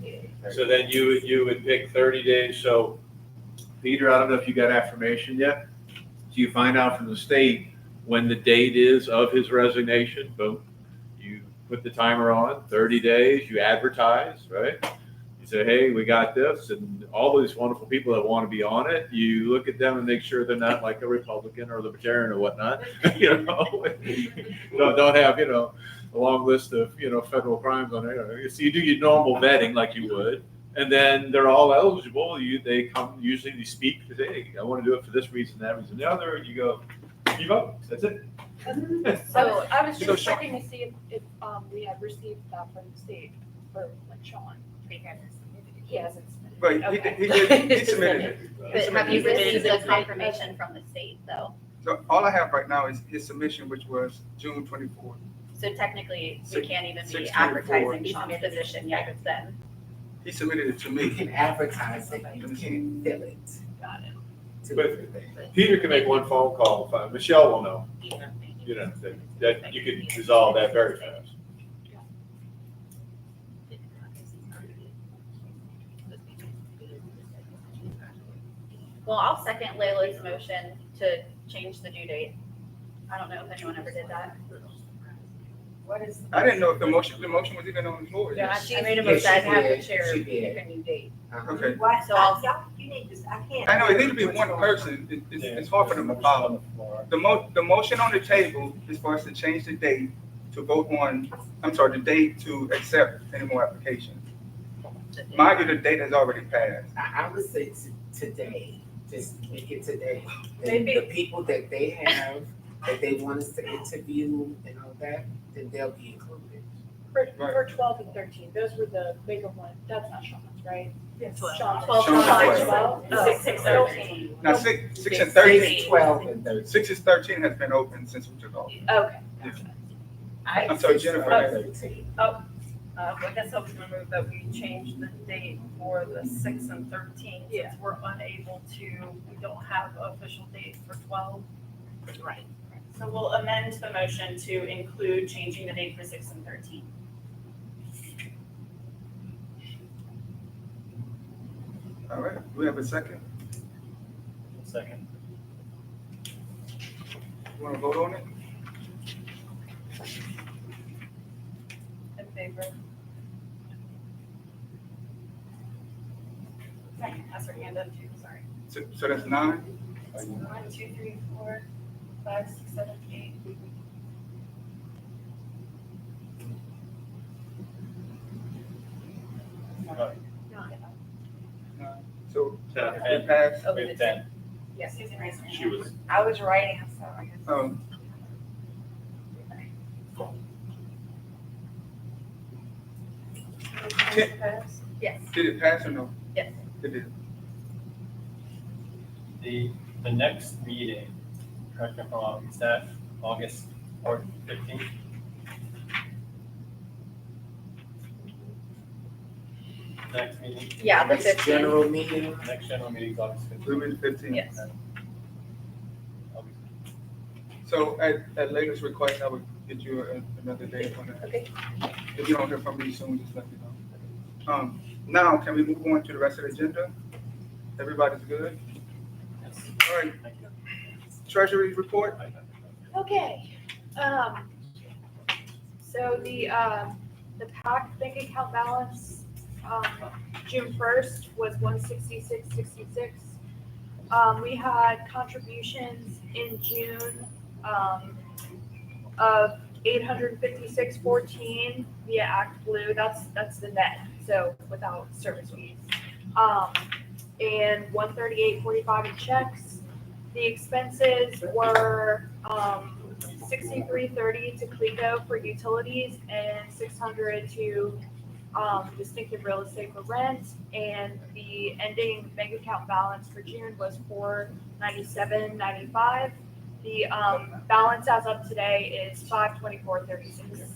So then you would pick 30 days. So Peter, I don't know if you got affirmation yet. So you find out from the state when the date is of his resignation, boom. You put the timer on, 30 days, you advertise, right? You say, hey, we got this, and all these wonderful people that want to be on it, you look at them and make sure they're not like a Republican or Libertarian or whatnot, you know? don't have, you know, a long list of, you know, federal crimes on there. So you do your normal vetting like you would, and then they're all eligible. They come, usually they speak, they say, hey, I want to do it for this reason, that reason, the other, you go, you vote, that's it. So I was So just Sean- checking to see if we had received that from the state, for like Sean. He hasn't submitted. But he submitted it. But have you received the confirmation from the state though? So all I have right now is his submission, which was June 24th. So technically, we can't even be 6/24. advertising Sean's position yet then. He submitted it to You me. can advertise it, you can't fill it. Got it. Two But- different things. Peter can make one phone call, Michelle will know, you know, that you could resolve that very fast. Well, I'll second Layla's motion to change the due date. I don't know if anyone ever did that. What is? I didn't know if the motion was even on the floor. Yeah, I made a Yeah, motion she to have the did. chair She did. pick a new date. Okay. What, So I'll- you need to, I can't. I know, it needs to be one person. It's hard for them to follow. The motion on the table is for us to change the date to vote on, the date to accept any more applications. Mind you, the date has already passed. I would say today, just make it today. Maybe- The people that they have, that they want us to interview and all that, then they'll be included. For 12 and 13, those were the bigger ones. That's not Sean's, right? Yes. Sean's. 12, Sean's 12. Oh, 13. Now, 6 and 13, 6, 12, and 13. 6 and 13 has been open since we took off. Okay. I'm sorry, Jennifer. 13. I guess I was gonna move that we change the date for the 6 and 13, since we're unable to, we don't have an official date for 12. Right. So we'll amend the motion to include changing the date for 6 and 13. All right, do we have a second? Second. You want to vote on it? In favor. Second, that's her hand up too, sorry. So that's 9? 1, 2, 3, 4, 5, 6, 7, 8. So Ten. it passed. We have 10. Yes. Susan raised her hand. She was, I was writing, so I guess. Yes. Did it pass or no? Yes. It did. the next meeting, correct me if I'm wrong, is that August 15th? Next meeting, Yeah, the Next 15th. general meeting, next general meeting is August 15th. We'll be the 15th. Yes. So at latest request, I would get you another date on that. Okay. If you don't hear from me soon, just let me know. Now, can we move on to the rest of the agenda? Everybody's good? Yes. All right, Thank you. Treasury report? Okay, so the PAC bank account balance, June 1st was 166.66. We had contributions in June, of 856.14 via Act Blue, that's the net, so without service fees. And 138.45 in checks. The expenses were 63.30 to Clico for utilities and 600 to distinctive real estate for rent. And the ending bank account balance for June was 497.95. The balance as of today is 524.36.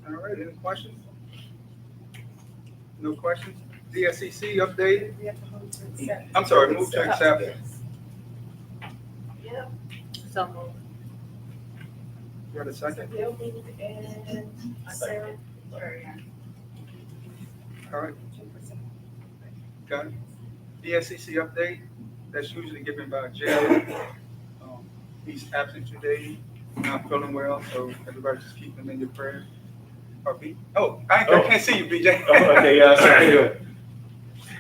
All right, any questions? No questions? DSCC update? We have to move to accept. I'm sorry, move to accept. So moved. You got a So second? Bill moved and Sarah. All right, got it. DSCC update, that's usually given by Jerry. He's absent today, not feeling well, so everybody just keep him in your prayers. Or B, I can't see you, BJ. Oh, okay, yeah, sorry.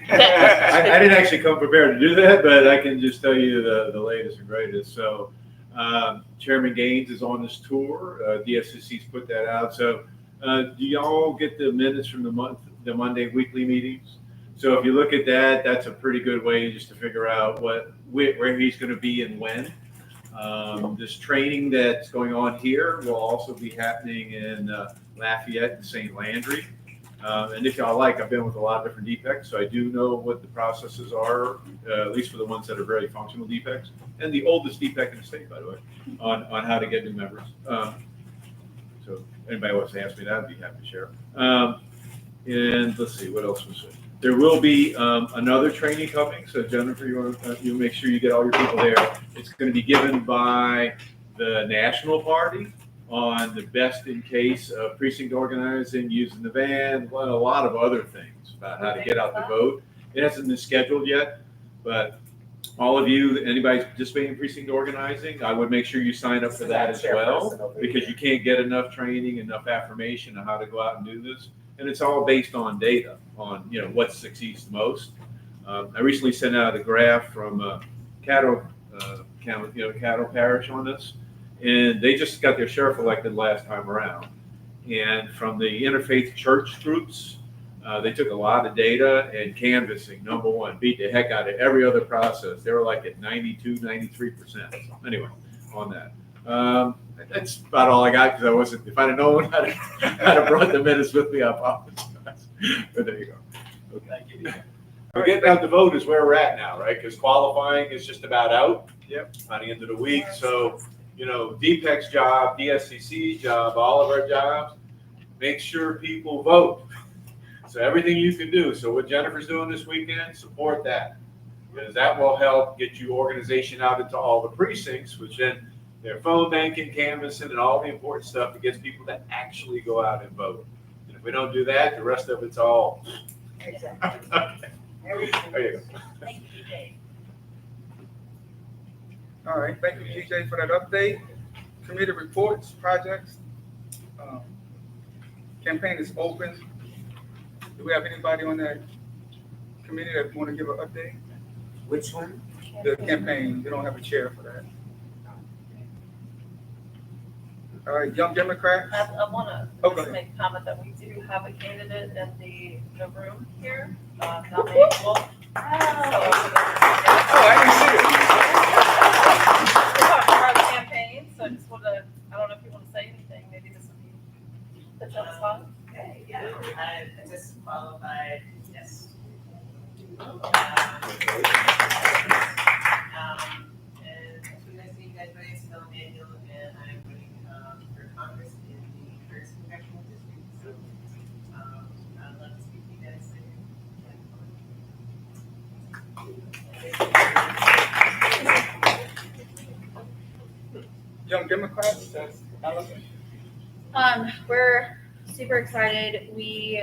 I didn't actually come prepared to do that, but I can just tell you the latest and greatest. So Chairman Gaines is on this tour. DSCC's put that out. So do y'all get the minutes from the Monday weekly meetings? So if you look at that, that's a pretty good way just to figure out where he's going to be and when. This training that's going on here will also be happening in Lafayette and St. Landry. And if y'all like, I've been with a lot of different DPECs, so I do know what the processes are, at least for the ones that are very functional DPECs, and the oldest DPEC in the state, by the way, on how to get new members. So anybody wants to ask me that, I'd be happy to share. And let's see, what else was it? There will be another training coming, so Jennifer, you make sure you get all your people there. It's going to be given by the National Party on the best in case of precinct organizing, using the van, and a lot of other things about how to get out the vote. It hasn't been scheduled yet, but all of you, anybody participating in precinct organizing, I would make sure you sign up for that as well, because you can't get enough training, enough affirmation on how to go out and do this. And it's all based on data, on what succeeds the most. I recently sent out a graph from Tammany Parish on this, and they just got their sheriff elected last time around. And from the interfaith church groups, they took a lot of data and canvassing, number one, beat the heck out of every other process. They were like at 92, 93%. Anyway, on that. That's about all I got, because if I'd have known I'd have brought the minutes with me, I apologize. But there you go. Okay. Thank you. We're getting out the vote is where we're at now, right? Because qualifying is just about out. Yep. By the end of the week. So, DPEC's job, DSCC's job, all of our jobs, make sure people vote. So everything you can do. So what Jennifer's doing this weekend, support that. Because that will help get you organization out into all the precincts, which then their phone banking, canvassing, and all the important stuff that gets people to actually go out and vote. And if we don't do that, the rest of it's all. Exactly. Okay. There you go. Thank you, DJ. All right, thank you, GJ, for that update. Committee reports, projects. Campaign is open. Do we have anybody on that committee that want to give an update? Which one? The campaign, we don't have a chair for that. All right, Young Democrats. I want to Oh, go just ahead. make a comment that we do have a candidate in the room here, nominated Wolf. Oh, I didn't see it. We're talking about the campaign, so I just want to, I don't know if you want to say anything, maybe this would be the time spot. Okay, yeah, I just qualified, yes. And it's really nice to meet you guys. My name is Bill Daniel, and I'm running for Congress in the first congressional district. So I'd love to speak to you guys later. Young Democrats, that's Allison. We're super excited. We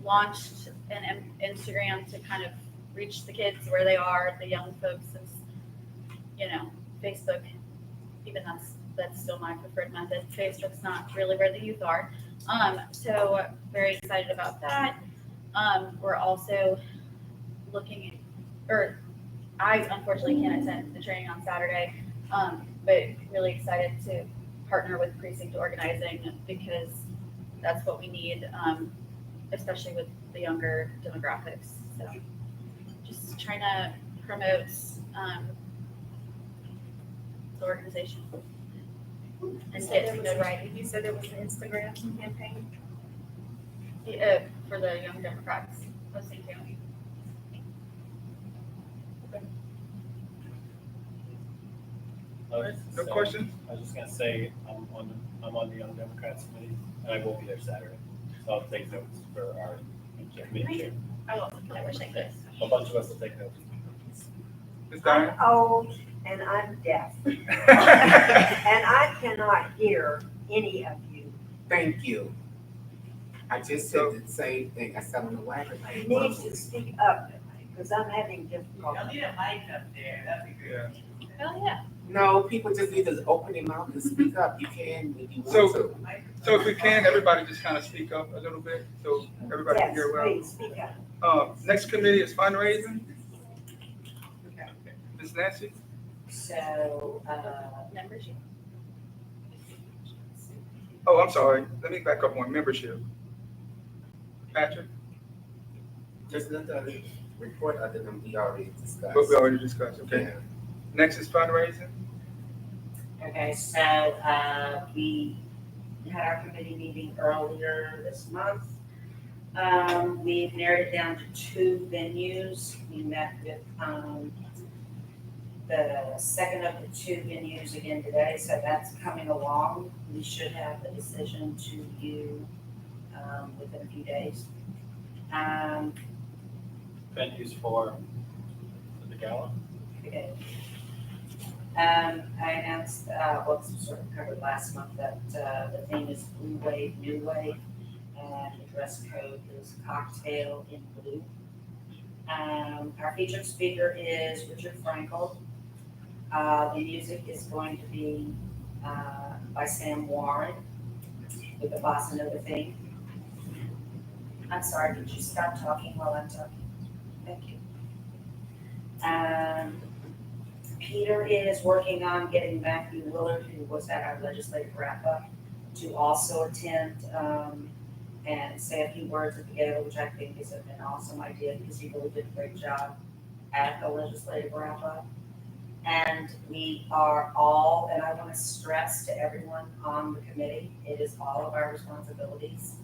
launched an Instagram to kind of reach the kids where they are, the young folks, since Facebook, even that's still my preferred method. Facebook's not really where the youth are. So very excited about that. We're also looking, I unfortunately can't attend the training on Saturday, but really excited to partner with precinct organizing because that's what we need, especially with the younger demographics. So just trying to promote the organization and get notoriety. You said there was an Instagram campaign? For the young Democrats of St. Tammany. No questions? I was just gonna say, I'm on the Young Democrats committee, and I will be there Saturday. So I'll take notes for our committee chair. I wish I could. A bunch of us will take notes. Ms. I'm Diane? old and I'm deaf, and I cannot hear any of you. Thank you. I just said the same thing. I said on the wagon. You need to speak up, because I'm having difficulty. need a mic up there, that'd be Yeah. Hell, yeah. No, people just need to open their mouth and speak up. You can if you So- want to. So if we can, everybody just kind of speak up a little bit, so everybody can Yes, hear well. please, speak up. Next committee is fundraising. Ms. Nancy? So, Membership. Oh, I'm sorry. Let me back up on membership. Patrick, Just another report other than we already discussed. what we already discussed, okay? Yeah. Next is fundraising. okay, so, we had our committee meeting earlier this month. We've narrowed it down to 2 venues. We met with, the second of the 2 venues again today, so that's coming along. We should have a decision to you, within a few days. Venues for the gala. Okay. I announced, well, it's sort of covered last month, that, the theme is Blue Wave, New Wave, and the dress code is cocktail in blue. Our featured speaker is Richard Frankel. The music is going to be, by Sam Warren with the bossa nova theme. I'm sorry, could you stop talking while I'm talking? Thank you. Peter is working on getting Matthew Willard, who was at our legislative wrap-up, to also attend and say a few words at the gala, which I think is an awesome idea because he really did a great job at the legislative wrap-up. And we are all, and I want to stress to everyone on the committee, it is all of our responsibilities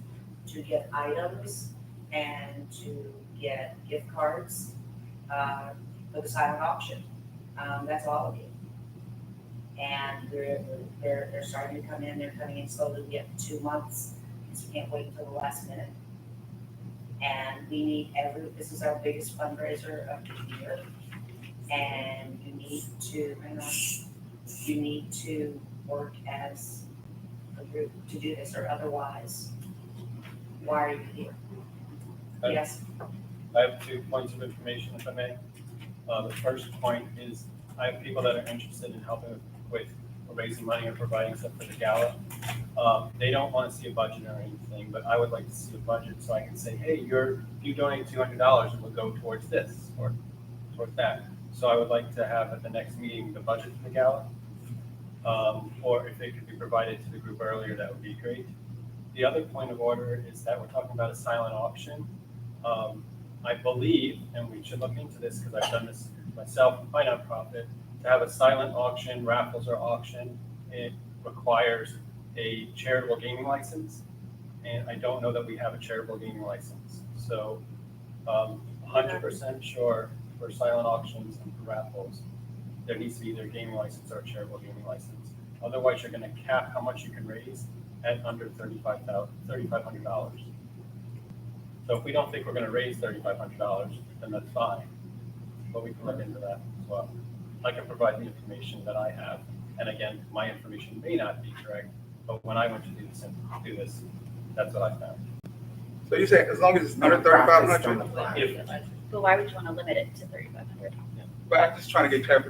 to get items and to get gift cards for the silent auction. That's all of you. And they're starting to come in, they're coming in slowly. We have 2 months, because we can't wait until the last minute. And we need this is our biggest fundraiser of the year. And you need to work as a group to do this, or otherwise, why are you here? Yes, I have 2 points of information, if I may. The first point is, I have people that are interested in helping with raising money or providing stuff for the gala. They don't want to see a budget or anything, but I would like to see a budget so I can say, hey, if you donate $200, it will go towards this or towards that. So I would like to have at the next meeting the budget for the gala. Or if it could be provided to the group earlier, that would be great. The other point of order is that we're talking about a silent auction. I believe, and we should look into this because I've done this myself in my nonprofit, to have a silent auction, raffles or auction, it requires a charitable gaming license. And I don't know that we have a charitable gaming license. So 100% sure for silent auctions and for raffles, there needs to be either a gaming license or a charitable gaming license. Otherwise, you're going to cap how much you can raise at under $3,500. So if we don't think we're going to raise $3,500, then that's fine. But we can look into that as well. I can provide the information that I have. And again, my information may not be correct, but when I went to do this, that's what I found. So you say as long as it's under Nonprofits don't 3,500? apply. If But why would you want to limit it to 3,500? But I'm just trying to get clarification